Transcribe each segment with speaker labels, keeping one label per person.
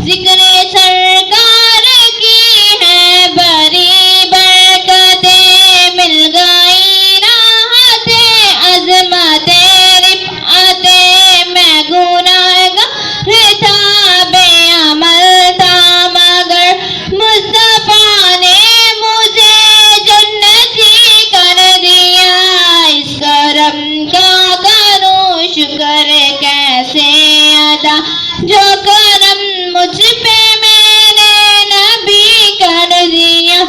Speaker 1: ذکر سرکار کی ہے بڑی برکتیں، مل گئی راحت عظمت رفعت، میں گنہگار تھا بے عمل تھا مگر مصطفیٰ نے مجھے جنتی کر دیا، اس کرم کا کروں شکر کیسے ادا، جو کرم مجھ پہ میرے نبی کر دیا،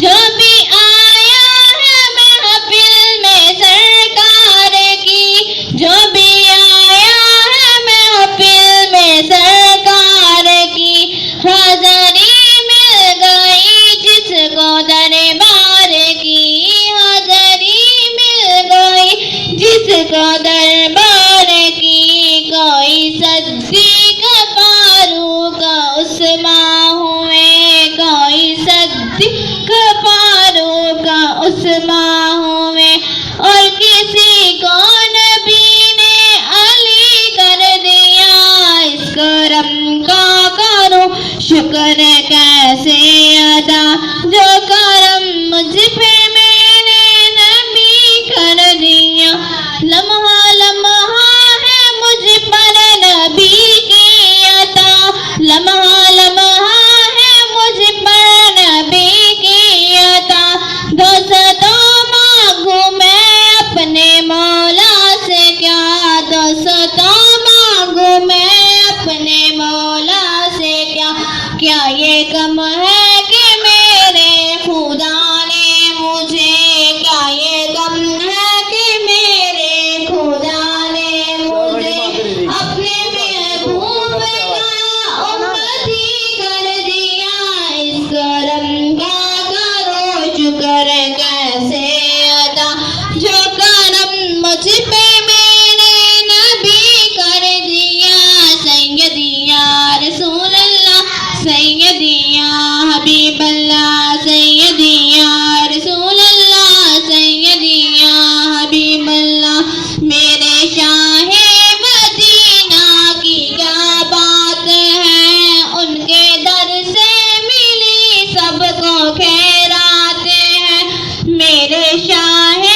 Speaker 1: جو بھی آیا ہے محفل میں سرکار کی، جو بھی آیا ہے محفل میں سرکار کی، حاضری مل گئی جس کو دربار کی، حاضری مل گئی جس کو دربار کی، کوئی صدیق فاروق عثمان ہوئے، کوئی صدیق فاروق عثمان ہوئے، اور کسی کو نبی نے علی کر دیا، اس کرم کا کروں شکر کیسے ادا، جو کرم مجھ پہ میرے نبی کر دیا، لمحہ لمحہ ہے مجھ پر نبی کی عطا، لمحہ لمحہ ہے مجھ پر نبی کی عطا، دوستوں مانگوں میں اپنے مولا سے کیا، دوستوں مانگوں میں اپنے مولا سے کیا یہ کم ہے کہ میرے خدا نے مجھے، کیا یہ کم ہے کہ میرے خدا نے مجھے اپنے محبوب کا امتی کر دیا، اس کرم کا کرو شکر کیسے ادا، جو کرم مجھ پہ میرے نبی کر دیا، سیدی یا رسول اللہ، سیدی یا حبیب اللہ، سیدی یا رسول اللہ، سیدی یا حبیب اللہ، میرے شاہ مدینہ کی کیا بات ہے، ان کے در سے ملی سب کو خیرات ہے، میرے شاہ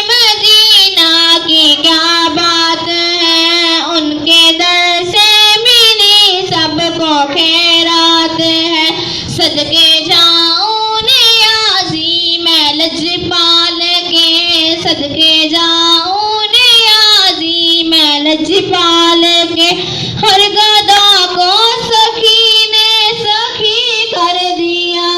Speaker 1: مدینہ کی کیا بات ہے، ان کے در سے ملی سب کو خیرات ہے، صدقے جاؤں نیازی میں لجپال کے، صدقے جاؤں نیازی میں لجپال کے، ہر گدا کو سخی نے سخی کر دیا،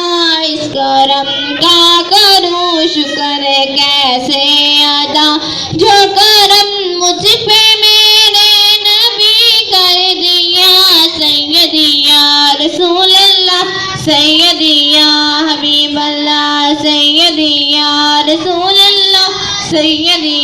Speaker 1: اس کرم کا کروں شکر کیسے ادا، جو کرم مجھ پہ میرے نبی کر دیا، سیدی یا رسول اللہ، سیدی یا حبیب اللہ، سیدی یا رسول اللہ، سیدی